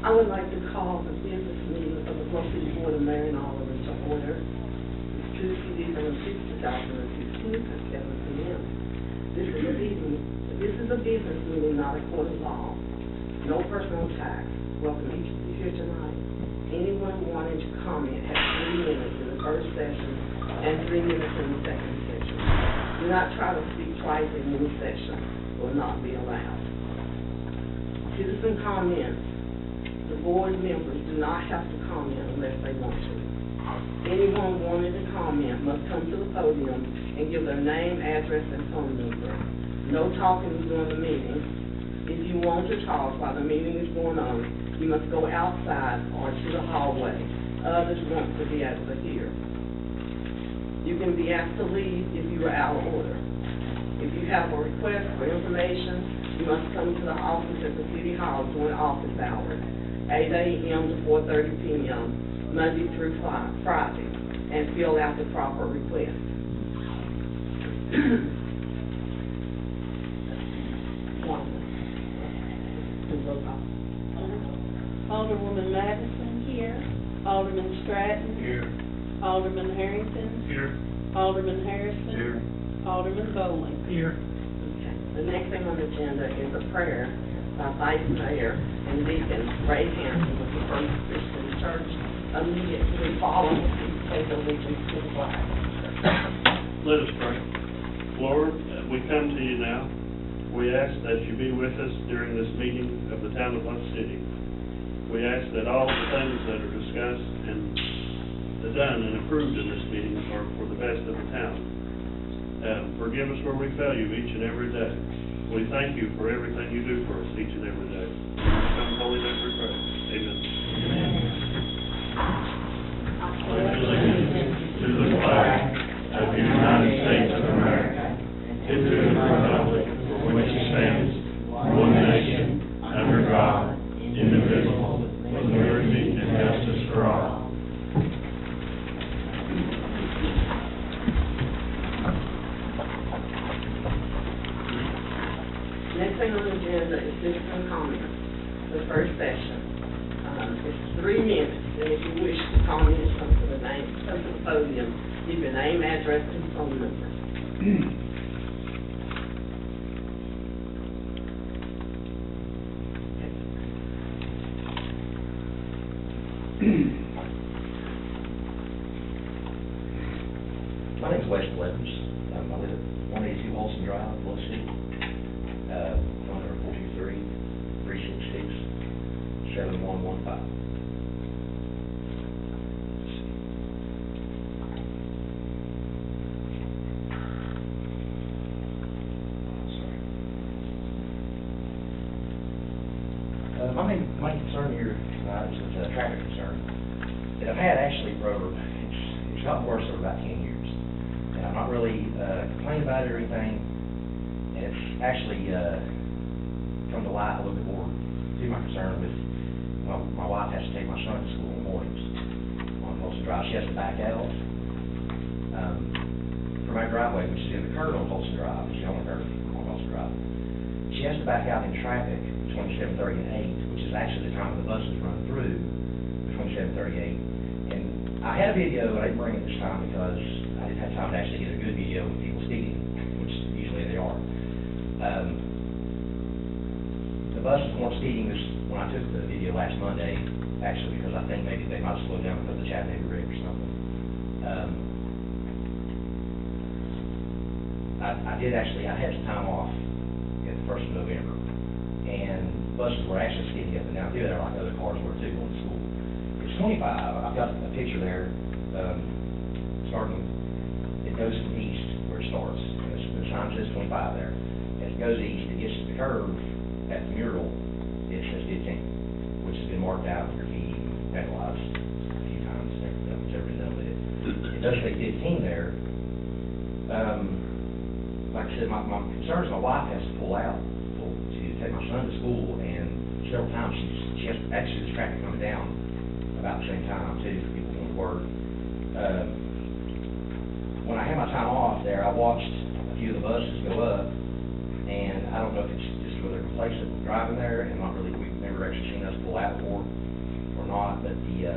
I would like to call the business meeting of the Bluff City Board of Mayor and Aldermen to order. It's Tuesday, December 6th, 2016 at 7 p.m. This is a business meeting, not a court of law. No personal attacks. Welcome each of you here tonight. Anyone wanting to comment has 3 minutes in the first session and 3 minutes in the second session. Do not try to speak twice in one session. Will not be allowed. Citizen comments. The board members do not have to comment unless they want to. Anyone wanting to comment must come to the podium and give their name, address, and phone number. No talking during the meeting. If you want to talk while the meeting is going on, you must go outside or to the hallway. Others want to be able to hear. You can be asked to leave if you are out of order. If you have a request for information, you must come to the office at the City Hall during office hours, 8 a.m. to 4:30 p.m., Monday through Friday, and fill out the proper request. Alderwoman Madison here. Alderman Stratton. Here. Alderman Harrington. Here. Alderman Harrison. Here. Alderman Bowling. Here. Okay. The next thing on the agenda is a prayer by Vice Mayor and Deacon Ray Hampton of the First Christian Church. Immediately following the pledge of allegiance to the flag. Let us pray. Lord, we come to you now. We ask that you be with us during this meeting of the town of Bluff City. We ask that all the things that are discussed and done and approved in this meeting are for the best of the town. Forgive us where we fail you each and every day. We thank you for everything you do for us each and every day. In your holy name we pray. Amen. Pledge allegiance to the flag of the United States of America, and to the republic for which it stands, one nation, under God, indivisible, with liberty and justice for all. Next thing on the agenda is citizen comments. The first session. It's 3 minutes, and if you wish to comment, come to the podium, give your name, address, and phone number. My name is Wes Blevins. I live at 182 Holson Drive, Bluff City. Phone number 423-366-7115. My concern here tonight is a traffic concern that I've had actually for over, it's gotten worse over about 10 years. And I'm not really complaining about it or anything. And it's actually come to light a little bit more to my concern with, my wife has to take my son to school in the mornings on Holson Drive. She has to back out from my driveway, which is in the curve on Holson Drive. It's the only curve on Holson Drive. She has to back out in traffic between 7:30 and 8, which is actually the time the buses run through between 7:30 and 8. And I had a video, but I didn't bring it this time because I didn't have time to actually get a good video with people speeding, which usually they are. The buses weren't speeding when I took the video last Monday, actually, because I think maybe they might have slowed down because of the Chattanooga wreck or something. I had some time off at the 1st of November, and buses were actually speeding up and down through there like other cars were too going to school. It's 25. I've got a picture there. Starting, it goes from east where it starts. The sign says 25 there. As it goes east, it gets to the curve at the mural. It says 15, which has been marked out with graffiti and vandalized a few times. Nothing's ever been done with it. It does say 15 there. Like I said, my concern is my wife has to pull out to take my son to school, and several times she has actually there's traffic coming down about the same time too for people going to work. When I had my time off there, I watched a few of the buses go up, and I don't know if it's just whether they're complacent driving there and not really, we've never ever actually seen us pull out before or not, but the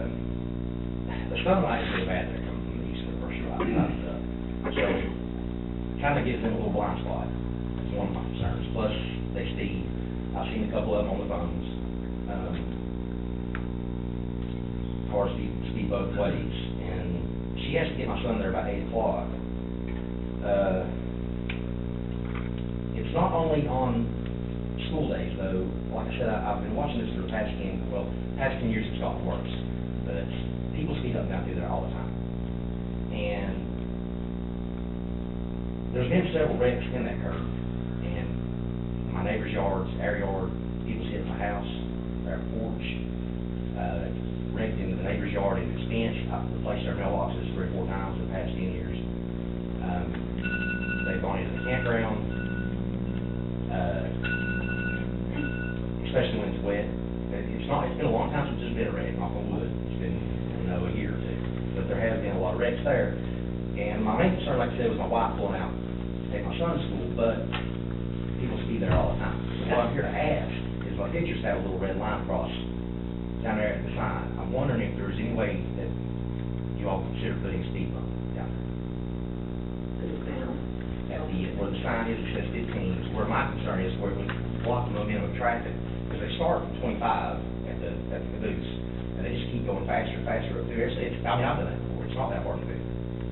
sunlight's really bad there coming from the east of the first drive. So, kind of gives them a little blind spot. It's one of my concerns. Plus, they speed. I've seen a couple of them on the phones. Cars speed both ways, and she has to get my son there by 8 o'clock. It's not only on school days, though. Like I said, I've been watching this for the past 10 years it's gotten worse. But people speed up down through there all the time. And there's been several wrecks in that curve. And my neighbor's yards, our yard, people sit in my house, our porch, wrecked into the neighbor's yard in its fence. I've replaced their mailboxes 3 or 4 times in the past 10 years. They've gone into the campground, especially when it's wet. It's been a long time since there's been a wreck, knock on wood. It's been, a year or 2. But there have been a lot of wrecks there. And my main concern, like I said, was my wife pulling out to take my son to school, but people speed there all the time. So what I'm here to ask is my pictures have a little red line across down there at the sign. I'm wondering if there's any way that you all consider putting a speed bump down there. At where the sign is, it says 15. Where my concern is, where we block the momentum of traffic, because they start from 25 at the caboose, and they just keep going faster and faster up through there. So I've done that before. It's not that hard to do.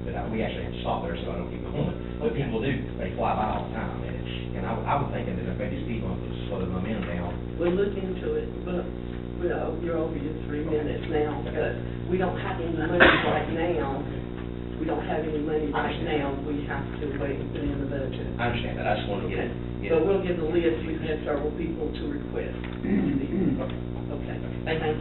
But we actually have to stop there so I don't keep going. But people do. They fly by all the time. And I would think that if maybe speed bump would slow the momentum down. We'll look into it, but, you're over your 3 minutes now, but we don't have any money right now. We don't have any money right now. We have to wait and put in the budget. I understand that. I just wanted to get it. So we'll get the list. We've had several people to request. Okay. Thank you.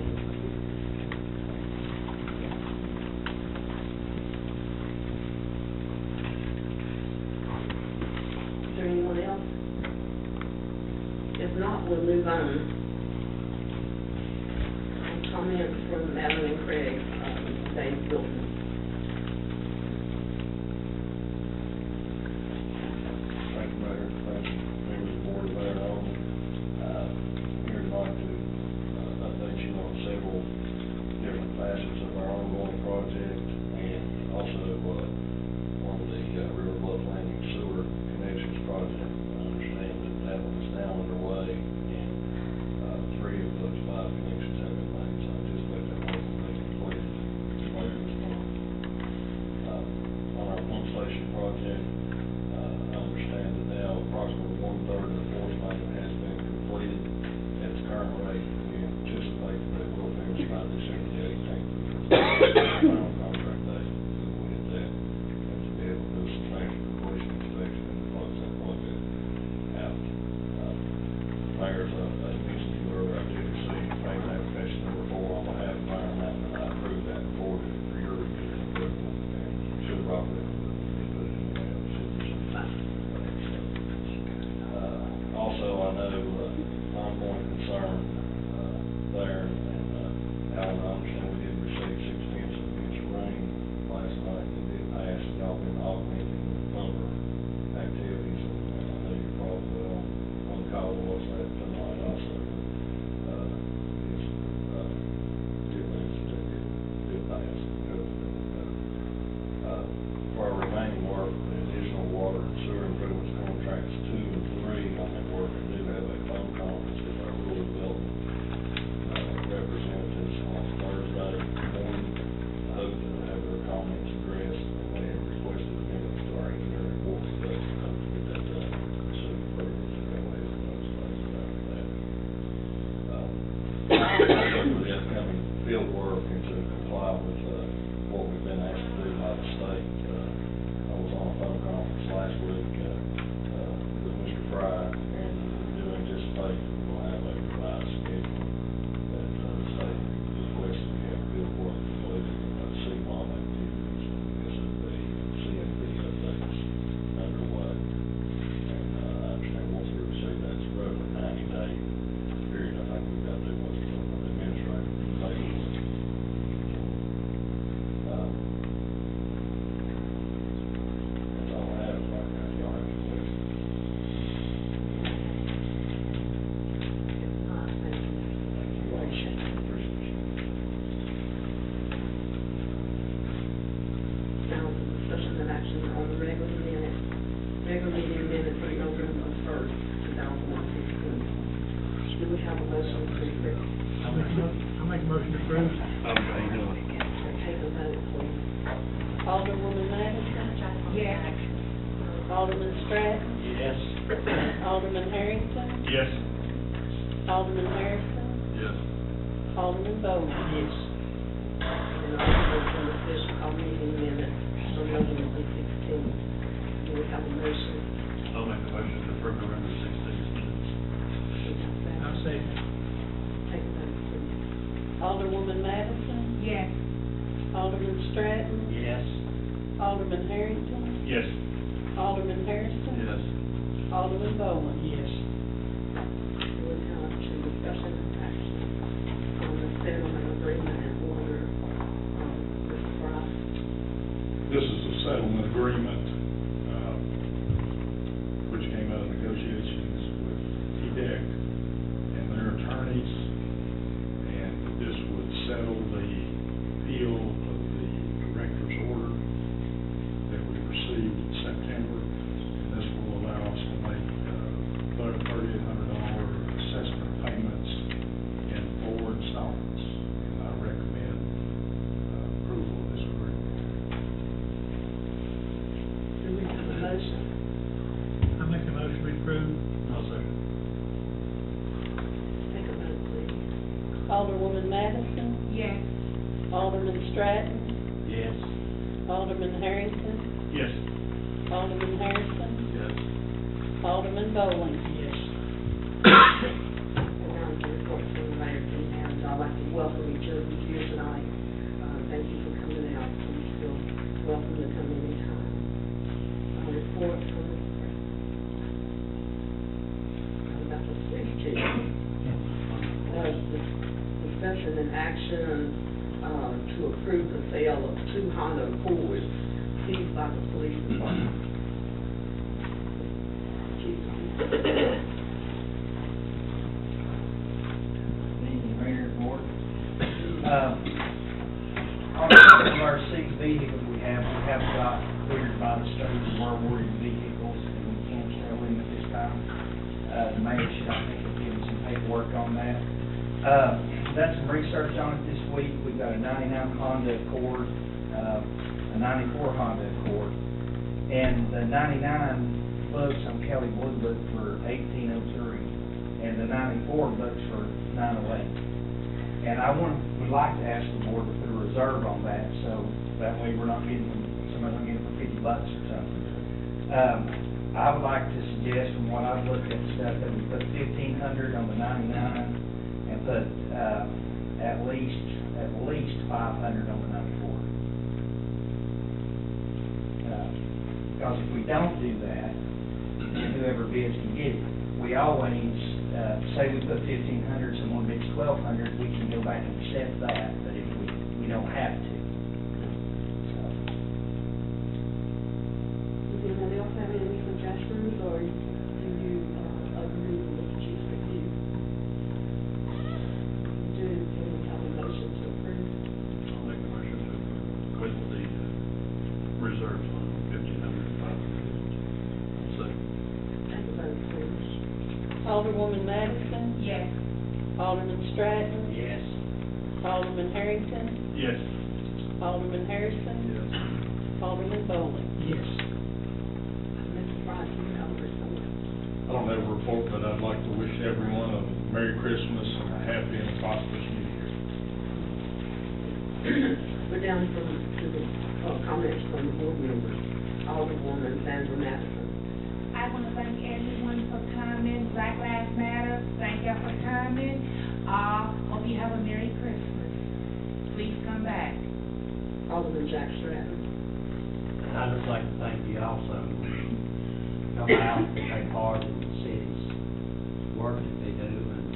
Is there anyone else? If not, we'll move on. Comments from Madeline Craig, Dave Wilson. Thank you, Mayor. Thank you, members of the board, Mayor Alden. Here tonight to update you on several different facets of our ongoing project, and also on the River Bluff Landing Sewer Connections Project. I understand that one is now underway, and 3 of those 5 connections have been made, so I anticipate that work will be completed later this month. On our pump station project, I understand that now approximately 1/3 of the force main has been completed at its current rate. We anticipate that they will finish by December the 18th. Final contract date, that we'll hit that, and to be able to do a substantial completion inspection and close that project out. Mayor, as I mentioned to you earlier, I did receive payment application number 4 on behalf of Iron Mountain, and I approved that and forwarded it for your review and approval, and should have offered it to be put in the mail. Also, I know ongoing concern there, and Alan, I understand we did receive 6 inches of rain last night that did pass, and y'all been augmenting the number of activities, and I know you're probably on call with us that tonight also. Did pass. For our remaining work, the additional water and sewer improvements contracts 2 and 3 on that work, I do have a phone conference with our rural development representatives on Thursday morning. I hope that they have their comments addressed, and they have requested amendments to our engineering report today, so I hope to get that done soon. Also for the upcoming field work and to comply with what we've been asked to do by the state. I was on a phone conference last week with Mr. Fry, and we do anticipate that we'll have a revised schedule that the state requested we have field work completed and CMOM activities and SFB, CNP updates underway. And I understand once we receive that, it's roughly 90-day period. I think we've got to do what's administrative paperwork. Yes. Alderman Stratton, Yes. Alderman Harrington, Yes. Alderman Harrison, Yes. Alderman Bowen. Yes. And also from the special call meeting minutes from November 16th. Do we have a motion? I'll make a motion to approve November 16th minutes. I'll say. Take a vote, please. Alderwoman Madison, Yes. Alderman Stratton, Yes. Alderman Harrington, Yes. Alderman Harrison, Yes. Alderman Bowen. Yes. We'll come to discussion and action on the settlement agreement and order, Mr. Price. This is a settlement agreement, which came out of negotiations with TDEC and their attorneys, and this would settle the appeal of the director's order that we received in September. And this will allow us to make $3,800 assessment payments in 4 installments. And I recommend approval of this agreement. Do we have a motion? I make a motion to approve. I'll second. Take a vote, please. Alderwoman Madison, Yes. Alderman Stratton, Yes. Alderman Harrington, Yes. Alderman Harrison, Yes. Alderman Bowen. Yes. And now the report from the mayor, and I'd like to welcome each of you here tonight. Thank you for coming out. Please feel welcome to come anytime. Report from the I'm about to speak to you. Discussion and action to approve the sale of 2 Honda Accords seized by the police department. Evening, Mayor and Board. On some of our 6 vehicles we have got cleared by the state as war-worthy vehicles, and we can't sell them at this time. The mayor should, I think, have given some paperwork on that. Done some research on it this week. We've got a 99 Honda Accord, a 94 Honda Accord, and the 99 books on Kelly Blue Book for $1,803, and the 94 books for $911. And would like to ask the board to put a reserve on that, so that way we're not getting them, somebody's not getting them for $50 or something. I would like to suggest, from what I've looked at stuff, that we put $1,500 on the 99 and put at least $500 on the 94. Because if we don't do that, then whoever bids can get it. We always say we put $1,500, someone bids $1,200, we can go back and accept that, but if we don't have to. So, Does anyone else have any suggestions, or do you agree with what you said? Do you have a motion to approve? I'll make a motion to quit the reserves on 1,505. Second. Take a vote, please. Alderwoman Madison, Yes. Alderman Stratton, Yes. Alderman Harrington, Yes. Alderman Harrison, Yes. Alderman Bowen. Yes. Mr. Price, you have a report. I don't have a report, but I'd like to wish everyone a Merry Christmas and a happy and prosperous New Year. We're down to the comments from the board members. Alderwoman Sandra Madison. I want to thank everyone for coming. Black Lives Matter, thank y'all for coming. Hope you have a Merry Christmas. Please come back. Alderman Jack Stratton. And I'd just like to thank you also. Come out and take part in the city's work that they do, and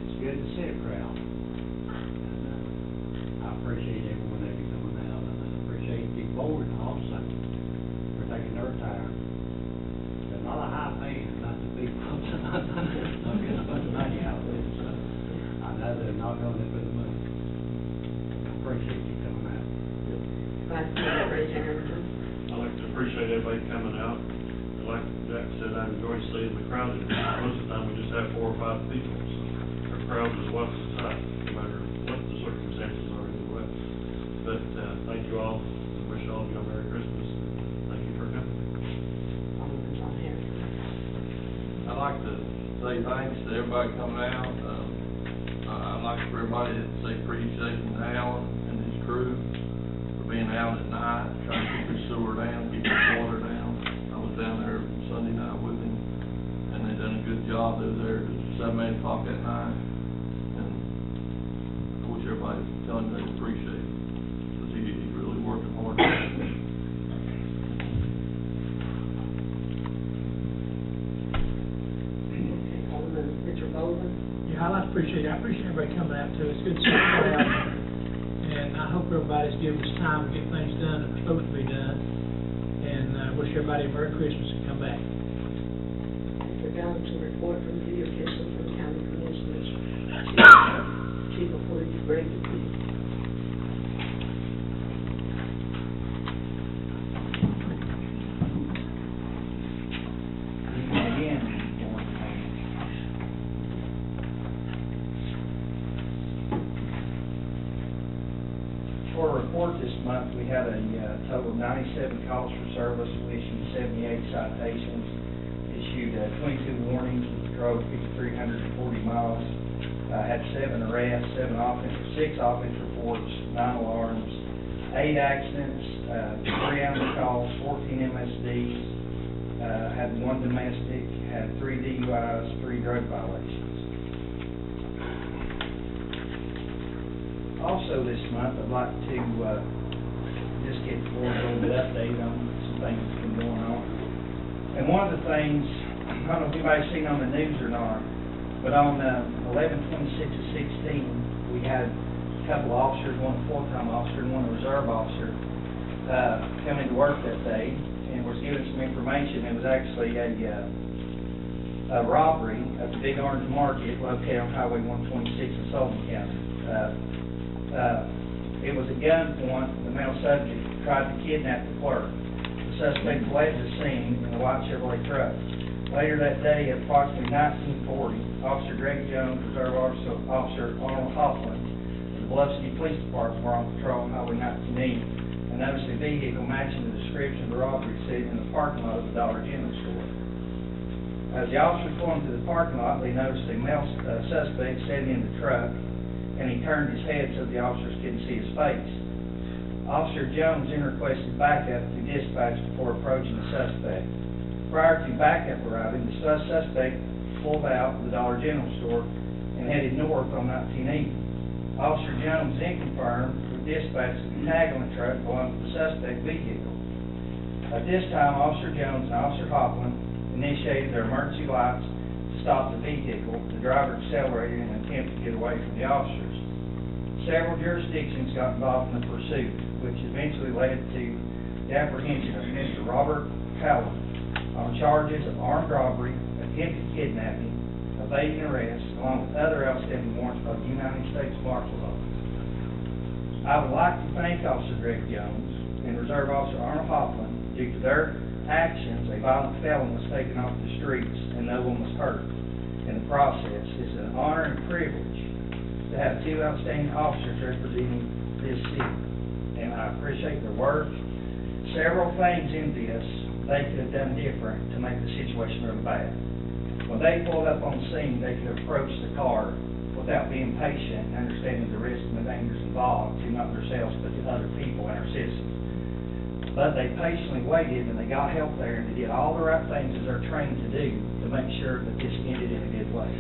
it's good to see a crowd. And I appreciate everyone that is coming out, and I appreciate the board also for taking their time. They're not a high paying, not the big folks, not getting a bunch of money out of it, so I know they're not doing it for the money. I appreciate you coming out. Vice Mayor Ray Harrington. I'd like to appreciate everybody coming out. Like Jack said, I enjoy seeing the crowd. Most of the time, we just have 4 or 5 people, so our crowd is what's the type, no matter what the circumstances are either way. But, thank you all. Wish all of you a Merry Christmas. say thanks to everybody coming out. I'd like for everybody to say appreciation to Alan and his crew for being out at night, trying to keep his sewer down, keep his water down. I was down there Sunday night with him, and they done a good job. They was there at 7, 8 o'clock at night. And I wish everybody was telling him they appreciate it, because he's really working hard. Alderman Richard Bowman. Yeah, I appreciate everybody coming out too. It's good to see you out. And I hope everybody's giving us time to get things done that are supposed to be done. And I wish everybody a Merry Christmas and come back. Mr. Valentin, report from city officials and county commissioners. Chief of Police Greg Dupuy. Again, for a report this month, we had a total of 97 calls for service. We issued 78 citations, issued 22 warnings, drove 5,340 miles, had 7 arrests, 6 offense reports, 9 alarms, 8 accidents, 3 animal calls, 14 MSDs, had 1 domestic, had 3 DUIs, 3 drug violations. Also this month, I'd like to just get the board a little bit updated on some things that's been going on. And one of the things, I don't know if anybody's seen on the news or not, but on 11/26/16, we had a couple of officers, one a full-time officer and one a reserve officer, come into work that day and was given some information. It was actually a robbery at the Big Orange Market located on Highway 126 in Sullivan County. It was a gunpoint. The male subject tried to kidnap the clerk. The suspect fled the scene in a white Chevrolet truck. Later that day, at approximately 1940, Officer Greg Jones, Reserve Officer Arnold Hoffman, of the Bluff City Police Department were on patrol on Highway 1980 and noticed a vehicle matching the description of the robbery sitting in the parking lot of the Dollar General store. As the officers pulled into the parking lot, they noticed a male suspect sitting in the truck, and he turned his head so the officers couldn't see his face. Officer Jones then requested backup to dispatch before approaching the suspect. Prior to backup arriving, the suspect pulled out of the Dollar General store and headed north on 1980. Officer Jones then confirmed with dispatch that the tag on the truck belonged to the suspect vehicle. At this time, Officer Jones and Officer Hoffman initiated their emergency lights to stop the vehicle. The driver accelerated in an attempt to get away from the officers. Several jurisdictions got involved in the pursuit, which eventually led to the apprehension of Mr. Robert Howard on charges of armed robbery, attempted kidnapping, evading arrest, along with other outstanding warrants by the United States Marshal's Office. I would like to thank Officer Greg Jones and Reserve Officer Arnold Hoffman. Due to their actions, a violent felon was taken off the streets and no one was hurt in the process. It's an honor and privilege to have 2 outstanding officers representing this city, and I appreciate their work. Several things in this they could have done different to make the situation really bad. When they pulled up on the scene, they could approach the car without being patient and understanding the risks and the dangers involved to not themselves but to other people and our citizens. But they patiently waited and they got help there and they did all the right things as they're trained to do to make sure that this ended in a good way.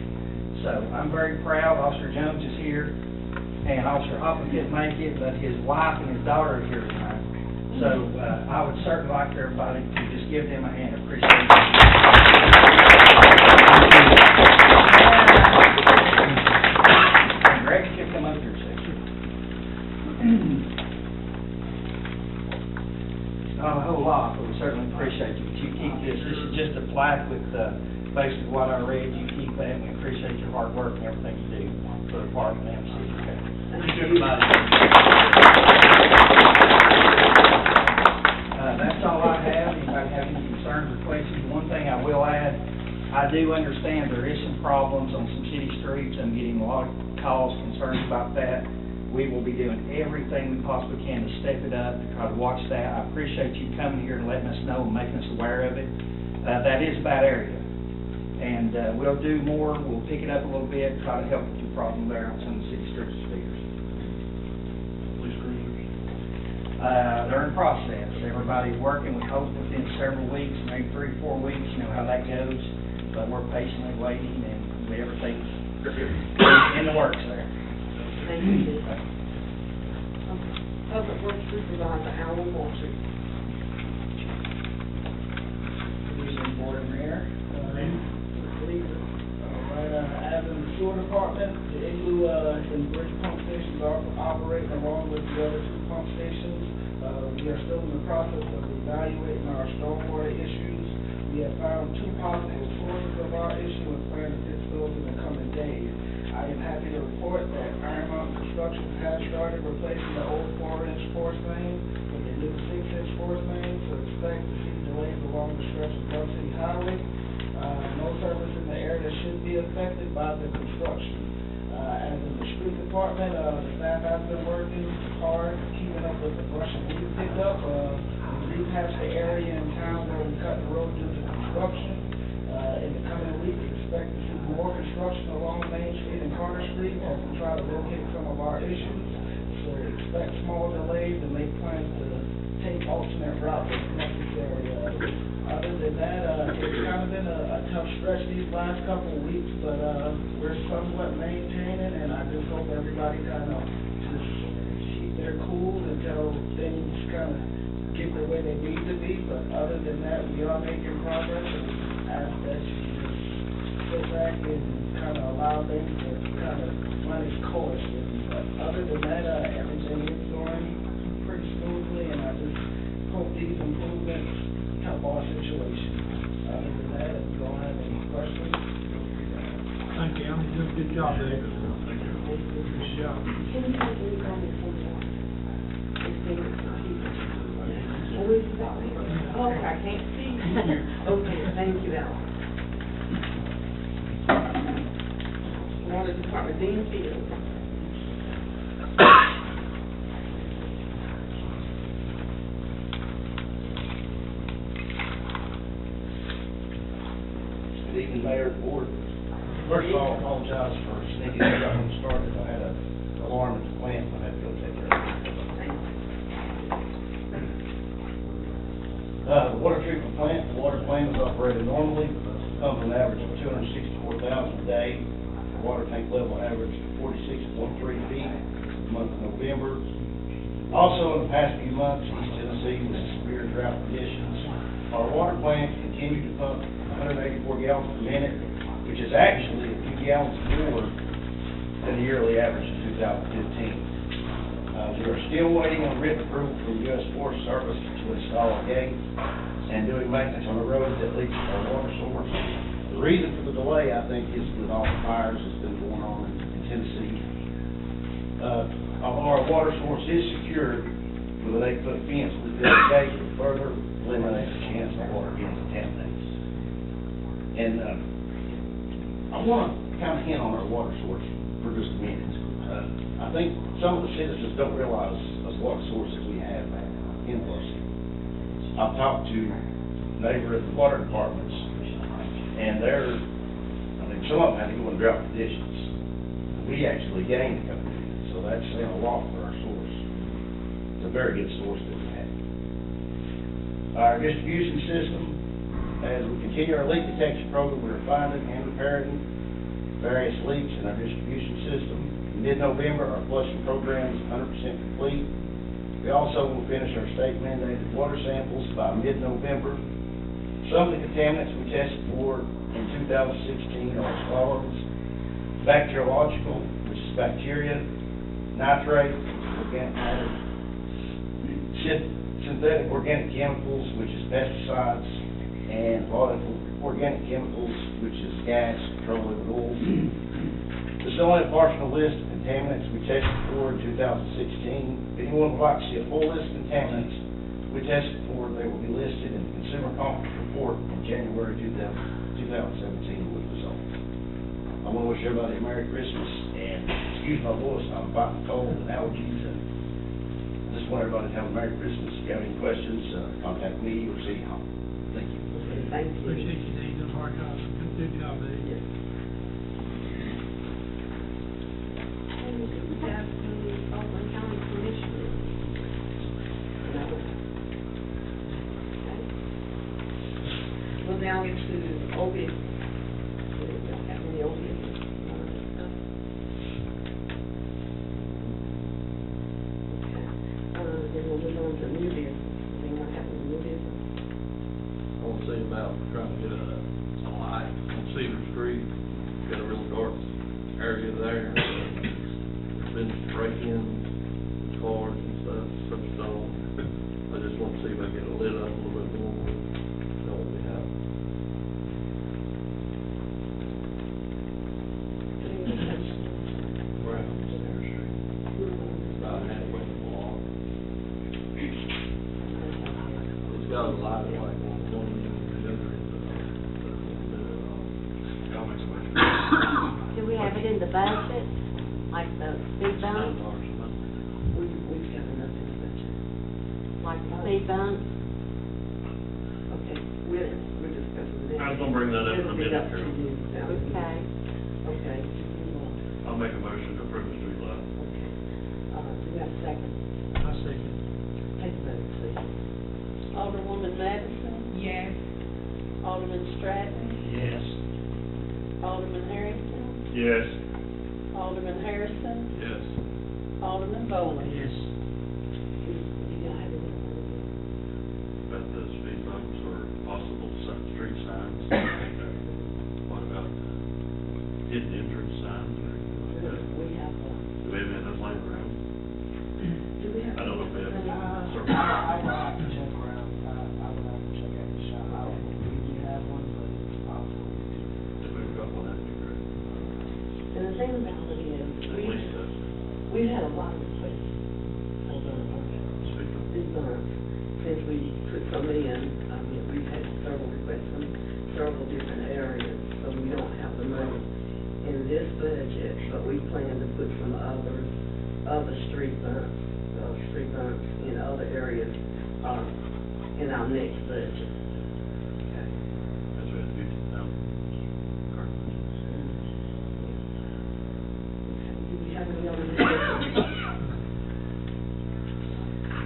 So I'm very proud. Officer Jones is here and Officer Hoffman couldn't make it, but his wife and his daughter are here tonight. So I would certainly like for everybody to just give them a hand. Appreciate it. And Greg, you can come up here, sir. Not a whole lot, but we certainly appreciate you. But you keep this. This is just a plaque with basically what I read. You keep that, and we appreciate your hard work and everything you do for the department and the city. Thank you, everybody. That's all I have. Anybody have any concerns or questions? One thing I will add, I do understand there is some problems on some city streets. I'm getting a lot of calls, concerns about that. We will be doing everything we possibly can to step it up, to try to watch that. I appreciate you coming here and letting us know and making us aware of it. That is a bad area. And, we'll do more, we'll pick it up a little bit, try to help with the problem there on some of the city streets and speeders. Police cruisers. They're in process. Everybody's working, we hope within several weeks, maybe 3 or 4 weeks, you know how that goes. But we're patiently waiting and everything's in the works there. Thank you. Public Works Supervisor Alan Walter. Commission Board and Mayor. All right, as in the sewer department, the igloo and bridge pump stations are operating along with the other 2 pump stations. We are still in the process of evaluating our stormwater issues. We have found 2 possible sources of our issue and plan to fix those in the coming days. I am happy to report that Iron Mountain Construction has started replacing the old 4-inch force main with a new 6-inch force main, so expect to see delays along the stretch of Bluff City Highway. No service in the area should be affected by the construction. As in the street department, the staff has been working hard, keeping up with the brush and weed pickup. We repatched the area in town where we cut the road due to construction. In the coming weeks, expect to see more construction along Main Street and Carter Street as we try to locate some of our issues. So expect small delays and make plans to take alternate routes if necessary. Other than that, it's kind of been a tough stretch these last couple of weeks, but we're somewhat maintaining, and I just hope everybody kind of just keep their cool until things kind of get the way they need to be. But other than that, we are making progress, and ask that you just sit back and kind of allow things to kind of run its course. But other than that, everything is going pretty smoothly, and I just hope these improvements help our situation. Other than that, if you don't have any questions. Thank you, I'm doing a good job there. Good job. Can you have any comments on that? Oh, is it out here? Oh, I can't see. Okay, thank you, Alan. Water Department, Dean Field. Good evening, Mayor, Board. First of all, I apologize for sneaking in right when we started. I had an alarm at the plant, I had to go take care of it. The water treatment plant, the water plant is operating normally, pumping an average of 264,000 a day. The water tank level averaged 46.3 feet in the month of November. Also, in the past few months, East Tennessee was severe drought conditions. Our water plant continued to pump 184 gallons per minute, which is actually a few gallons more than the yearly average of 2015. We are still waiting on written approval from the U.S. Forest Service to install a gate and doing maintenance on the road that leads to our water source. The reason for the delay, I think, is with all the fires that's been going on in Tennessee. Although our water source is secured with an 8-foot fence, we feel the gate will further eliminate the chance of water getting contaminated. And I want to kind of hint on our water source for just a minute. I think some of the citizens don't realize the water sources we have in Bluff City. I've talked to neighbors at the water departments, and some of them had to go in drought conditions. We actually gained a couple of units, so that's saying a lot for our source. It's a very good source that we have. Our distribution system, as we continue our leak detection program, we're finding and repairing various leaks in our distribution system. In mid-November, our flushing program is 100% complete. We also will finish our state-mandated water samples by mid-November. Some of the contaminants we tested for in 2016 are as follows: bacteriological, which is bacteria; nitrate, organic matter; synthetic organic chemicals, which is pesticides; and volatile organic chemicals, which is gas, petroleum, and oil. This is only a partial list of contaminants we tested for in 2016. If anyone would like to see a full list of contaminants we tested for, they will be listed in the Consumer Conference Report in January 2017 with results. I want to wish everybody a Merry Christmas, and excuse my voice, I'm fighting cold and allergies, and I just want everybody to have a Merry Christmas. If you have any questions, contact me or City Hall. Thank you. Thank you. Appreciate you, Dean, doing hard work out, good job, Dave. Yes. And we have the Oakland County Commissioner. Okay. We'll now get to OB. We don't have any OB. Then we'll move on to new business. Anyone have any new business? I want to see about trying to get a light on Cedar Street, got a real dark area there. There's been break-ins, cars and stuff, some stone. I just want to see if I can get it lit up a little bit more. Know what we have. Right on Cedar Street, about halfway to the block. It's got a lot of like one and the other is, Do we have it in the budget, like the speed bump, We've got enough in the budget. like the speed bump? Okay, we're discussing that. I was gonna bring that up in a It'll be minute, up to Carol. you now. Okay. Okay. I'll make a motion to approve the street light. Okay. Do we have a second? I second. Take a vote, please. Alderwoman Madison, Yes. Alderman Stratton, Yes. Alderman Harrington, Yes. Alderman Harrison, Yes. Alderman Bowling. Yes. You got it. About the speed bumps or possible street signs. What about hidden entrance signs or anything like that? We have, Do we have any of those laying around? do we have? I don't know if we have any. I would have to check around, I would have to check out the shop, I don't believe you have one, but it's possible. If we've got one, that'd be great. And the thing about it is, At least we've had a lot of requests for speed bump. these bumps since we put so many in. I mean, we've had several requests from several different areas, so we don't have the money in this budget, but we plan to put some other street bumps in other areas, in our next budget. Okay. As we had 50,000 car budgets. Do we have any other business?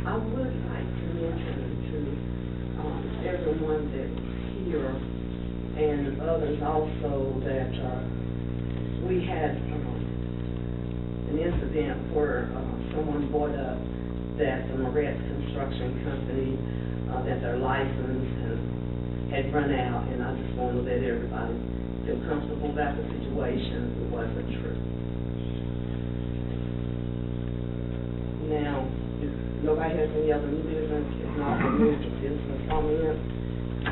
I would like to mention to, everyone that's here and others also that, we had, an incident where, someone brought up that the Moretz Construction Company, that their license had run out, and I just want to let everybody feel comfortable about the situation. It wasn't true. Now, if nobody has any other new business, if not, we'll move to business comments.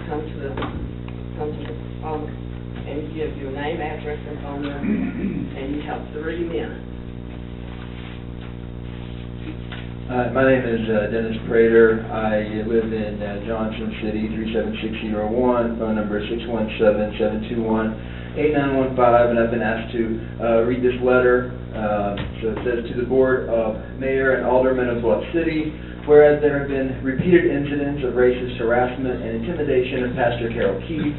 Come to the and give your name, address, and phone number, and you have 3 minutes. My name is Dennis Prater. I live in Johnson City, 37601, phone number 617-721-8915, and I've been asked to read this letter. So it says, to the Board of Mayor and Aldermen of Bluff City, whereas there have been repeated incidents of racist harassment and intimidation of Pastor Carol Keith,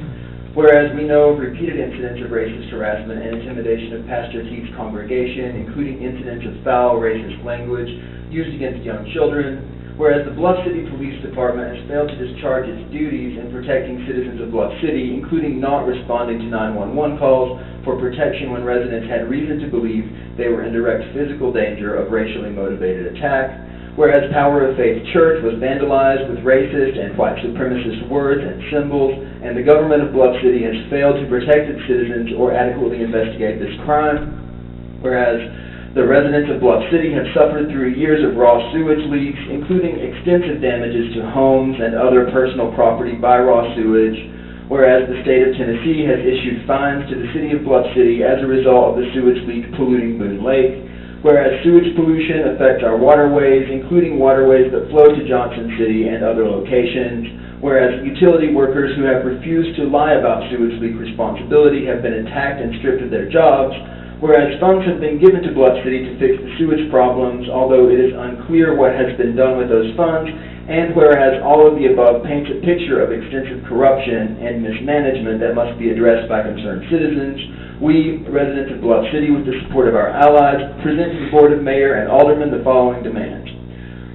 whereas we know of repeated incidents of racist harassment and intimidation of Pastor Keith's congregation, including incidents of foul racist language used against young children, whereas the Bluff City Police Department has failed to discharge its duties in protecting citizens of Bluff City, including not responding to 911 calls for protection when residents had reason to believe they were in direct physical danger of racially motivated attack, whereas Power of Faith Church was vandalized with racist and white supremacist words and symbols, and the government of Bluff City has failed to protect its citizens or adequately investigate this crime, whereas the residents of Bluff City have suffered through years of raw sewage leaks, including extensive damages to homes and other personal property by raw sewage, whereas the state of Tennessee has issued fines to the city of Bluff City as a result of the sewage leak polluting Boone Lake, whereas sewage pollution affects our waterways, including waterways that flow to Johnson City and other locations, whereas utility workers who have refused to lie about sewage leak responsibility have been attacked and stripped of their jobs, Whereas funds have been given to Bluff City to fix the sewage problems, although it is unclear what has been done with those funds, and whereas all of the above paints a picture of extensive corruption and mismanagement that must be addressed by concerned citizens, we, residents of Bluff City, with the support of our allies, present to the Board of Mayor and Aldermen the following demands.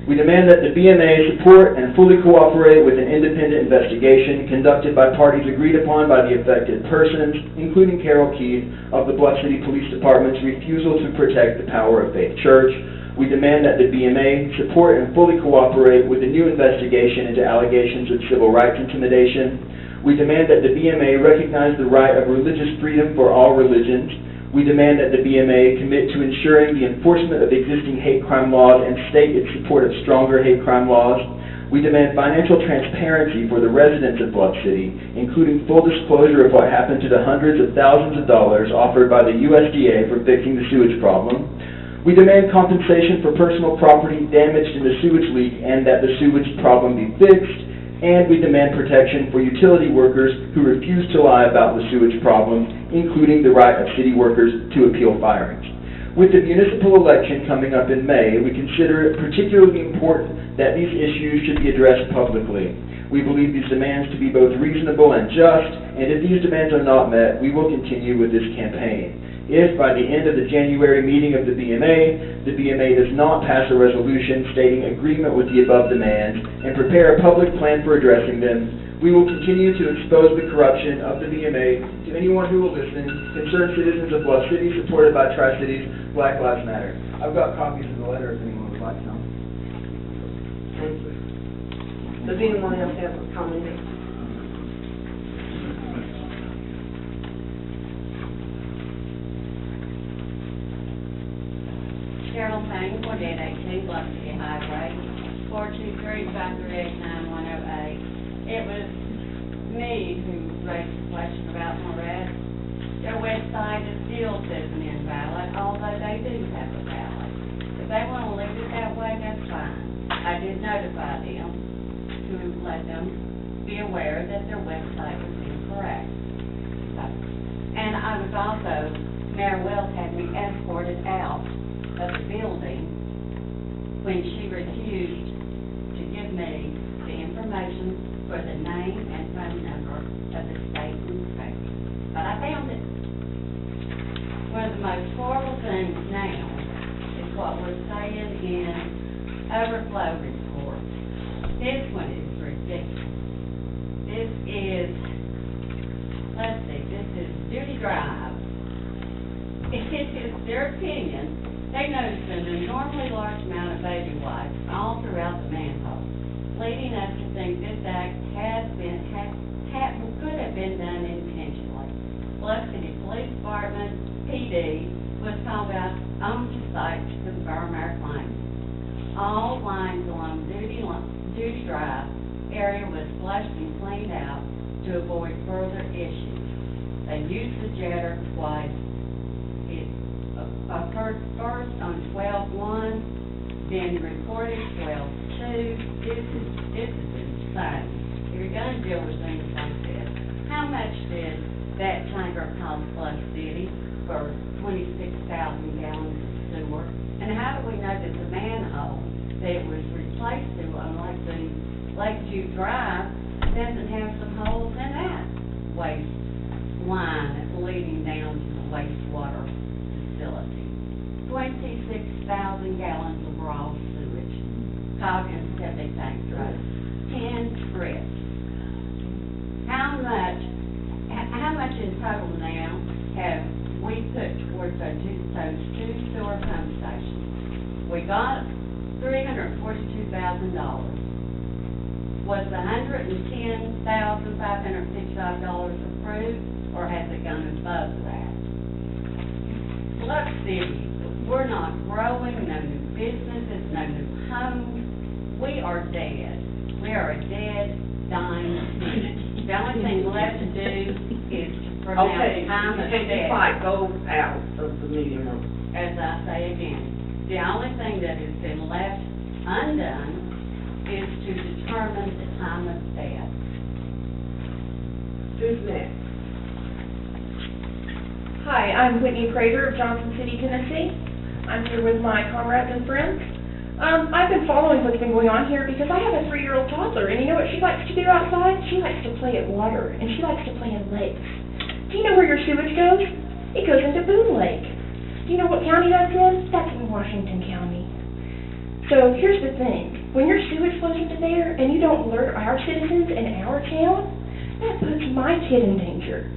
We demand that the BMA support and fully cooperate with an independent investigation conducted by parties agreed upon by the affected persons, including Carol Keith of the Bluff City Police Department's refusal to protect the Power of Faith Church. We demand that the BMA support and fully cooperate with a new investigation into allegations of civil rights intimidation. We demand that the BMA recognize the right of religious freedom for all religions. We demand that the BMA commit to ensuring the enforcement of existing hate crime laws and state its support of stronger hate crime laws. We demand financial transparency for the residents of Bluff City, including full disclosure of what happened to the hundreds of thousands of dollars offered by the USDA for fixing the sewage problem. We demand compensation for personal property damaged in the sewage leak and that the sewage problem be fixed. And we demand protection for utility workers who refuse to lie about the sewage problem, including the right of city workers to appeal firings. With the municipal election coming up in May, we consider it particularly important that these issues should be addressed publicly. We believe these demands to be both reasonable and just, and if these demands are not met, we will continue with this campaign. If, by the end of the January meeting of the BMA does not pass a resolution stating agreement with the above demands and prepare a public plan for addressing them, we will continue to expose the corruption of the BMA to anyone who will listen, concerned citizens of Bluff City, supported by Tri-Cities Black Lives Matter. I've got copies of the letter if anyone would like some. Thank you. Does anyone else have a comment? Carol Payne, 4818 Bluff City Highway, 423-538-9108. It was me who raised the question about Moret. Their website is still says an invalid, although they do have a valid. If they want to leave it that way, that's fine. I did notify them to let them be aware that their website was incorrect. And I was also, Mayor Wells had me escorted out of the building when she refused to give me the information for the name and phone number of the state inspector. But I found it. One of the most horrible things now is what we're saying in overflow reports. This one is ridiculous. This is, let's see, this is Duty Drive. It is their opinion. They noticed an enormously large amount of baby wipes all throughout the manhole, leading us to think this act could have been done intentionally. Bluff City Police Department, PD, was called out onto site to confirm our claims. All lines along Duty Drive area was flushed and cleaned out to avoid further issues. They used the jetter twice. It occurred first on 12/1, then reported 12/2. This is insane. If you're going to deal with things like this, how much did that tanker cost Bluff City for 26,000 gallons of sewer? And how do we know that the manhole that it was replaced to on Lakeview Drive doesn't have some holes in that waste line that's leading down to the wastewater facility? 26,000 gallons of raw sewage, caught in septic tank road, 10 trips. How much in total now have we put towards those two sewer pump stations? We got $342,000. Was the $110,555 approved, or has it gone above that? Bluff City, we're not growing, no new businesses, no new homes. We are dead. We are a dead, dying city. The only thing left to do is to pronounce time of death. Fight goes out of the meeting room. As I say again, the only thing that has been left undone is to determine the time of death. Who's next? Hi, I'm Whitney Prater of Johnson City, Tennessee. I'm here with my comrades and friends. I've been following what's been going on here because I have a 3-year-old toddler, and you know what she likes to do outside? She likes to play at water, and she likes to play in lakes. Do you know where your sewage goes? It goes into Boone Lake. Do you know what county that's in? That's in Washington County. So here's the thing. When your sewage flows into there, and you don't alert our citizens in our town, that puts my kid in danger.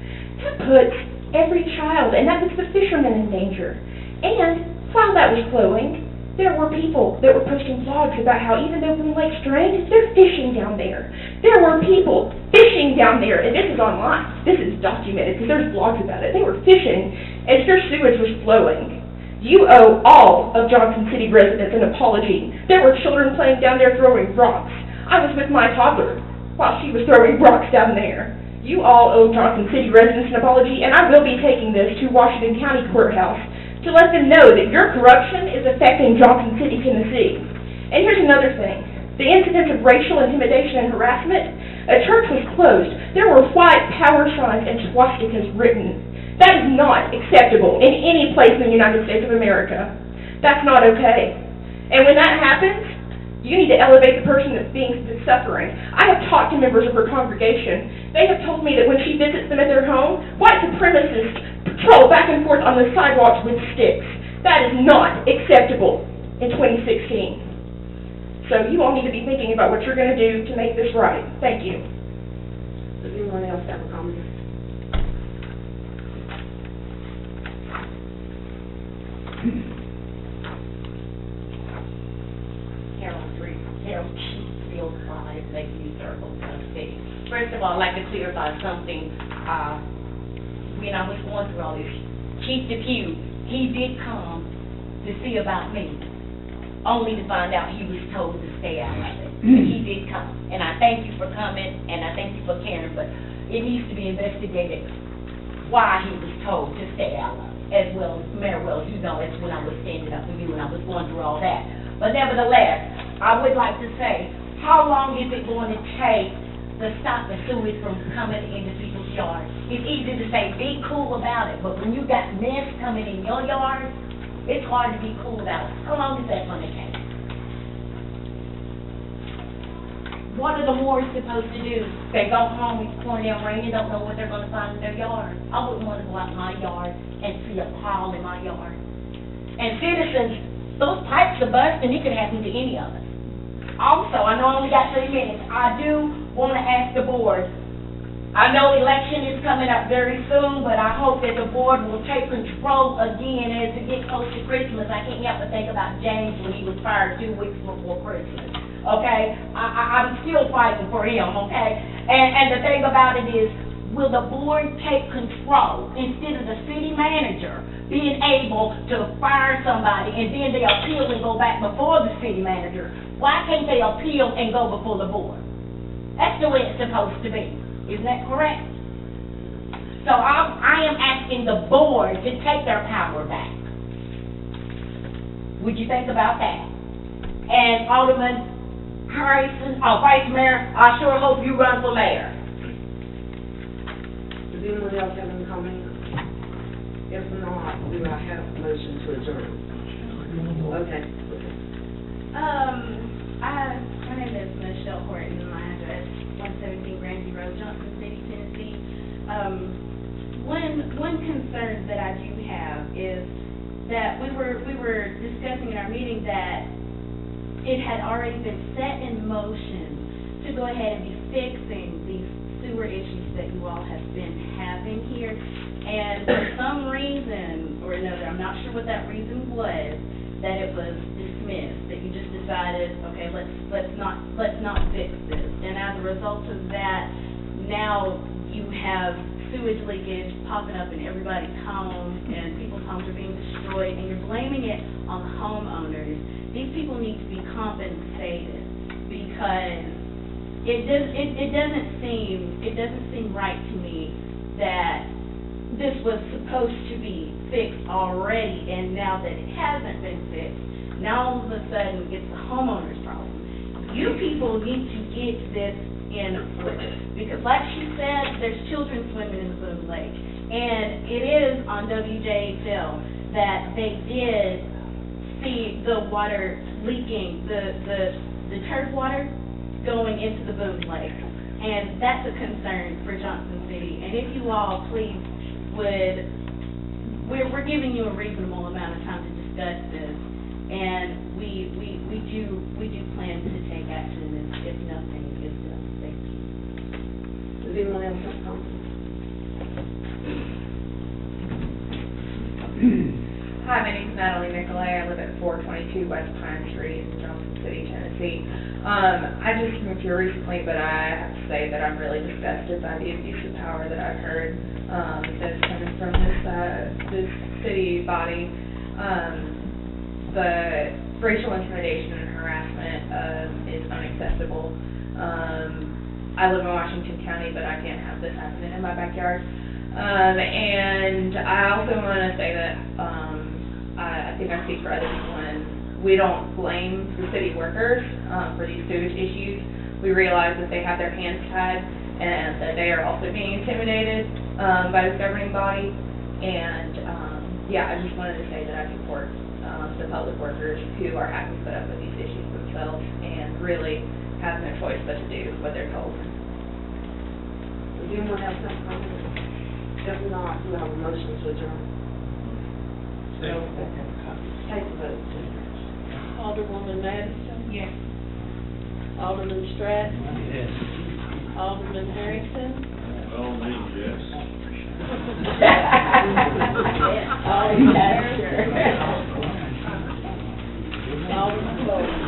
That puts every child, and that puts the fishermen in danger. And while that was flowing, there were people that were posting blogs about how even though Boone Lake's drained, they're fishing down there. There were people fishing down there, and this is online. This is documented because there's blogs about it. They were fishing as their sewage was flowing. You owe all of Johnson City residents an apology. There were children playing down there throwing rocks. I was with my toddler while she was throwing rocks down there. You all owe Johnson City residents an apology, and I will be taking this to Washington County Courthouse to let them know that your corruption is affecting Johnson City, Tennessee. And here's another thing. The incidents of racial intimidation and harassment, a church was closed. There were white power signs and swastikas written. That is not acceptable in any place in the United States of America. That's not okay. And when that happens, you need to elevate the person that's suffering. I have talked to members of her congregation. They have told me that when she visits them at their home, white supremacists patrol back and forth on the sidewalks with sticks. That is not acceptable in 2016. So you all need to be thinking about what you're going to do to make this right. Thank you. Does anyone else have a comment? Carol Field 5, Lakeview Circle, Bluff City. First of all, I'd like to clarify something. When I was going through all this, Chief DePue, he did come to see about me, only to find out he was told to stay out of it. But he did come, and I thank you for coming, and I thank you for caring, but it needs to be investigated why he was told to stay out of it, as well as Mayor Wells, you know, it's when I was standing up for you and I was going through all that. But nevertheless, I would like to say, how long is it going to take to stop the sewage from coming into people's yards? It's easy to say, be cool about it, but when you got mess coming in your yard, it's hard to be cool about it. How long is that going to take? What are the Moors supposed to do? They go home, it's pouring down rain, and don't know what they're going to find in their yard. I wouldn't want to go out in my yard and see a pile in my yard. And citizens, those pipes are busting, it could happen to any of us. Also, I know I only got 3 minutes. I do want to ask the board. I know election is coming up very soon, but I hope that the board will take control again as it gets close to Christmas. I can't help but think about James when he was fired 2 weeks before Christmas. Okay? I'm still fighting for him, okay? And the thing about it is, will the board take control instead of the city manager being able to fire somebody and then they appeal and go back before the city manager? Why can't they appeal and go before the board? That's the way it's supposed to be. Isn't that correct? So I am asking the board to take their power back. Would you think about that? And Alderman Harrison, Vice Mayor, I sure hope you run for mayor. Does anyone else have any comments? If not, do I have a motion to adjourn? Okay. My name is Michelle Horton, and my address, 117 Grandview Road, Johnson City, Tennessee. One concern that I do have is that we were discussing in our meeting that it had already been set in motion to go ahead and be fixing these sewer issues that you all have been having here. And for some reason or another, I'm not sure what that reason was, that it was dismissed, that you just decided, okay, let's not fix this. And as a result of that, now you have sewage leakage popping up in everybody's homes, and people's homes are being destroyed, and you're blaming it on the homeowners. These people need to be compensated because it doesn't seem right to me that this was supposed to be fixed already, and now that it hasn't been fixed, now all of a sudden it's the homeowner's problem. You people need to get this in Florida. Because like she said, there's children swimming in the Boone Lake. And it is on WJHL that they did see the water leaking, the turf water going into the Boone Lake. And that's a concern for Johnson City. And if you all please we're giving you a reasonable amount of time to discuss this. And we do plan to take action if nothing is done. Thank you. Does anyone else have comments? Hi, my name's Natalie Nicolay. I live at 422 West Pine Street in Johnson City, Tennessee. I just moved here recently, but I have to say that I'm really disgusted by the abuse of power that I've heard that's coming from this city body. The racial intimidation and harassment is unacceptable. I live in Washington County, but I can't have this happening in my backyard. And I also want to say that I think I speak for other people, and we don't blame the city workers for these sewage issues. We realize that they have their hands tied and that they are also being intimidated by this governing body. And I just wanted to say that I support the public workers who are having to put up with these issues themselves and really have no choice but to do what they're told. Does anyone else have comments? If not, do I have a motion to adjourn? Take the vote, please. Alderwoman Madison? Yes. Alderman Stratton? Yes. Alderman Harrington? All means yes. Oh, yeah, sure. Alderman Bowe?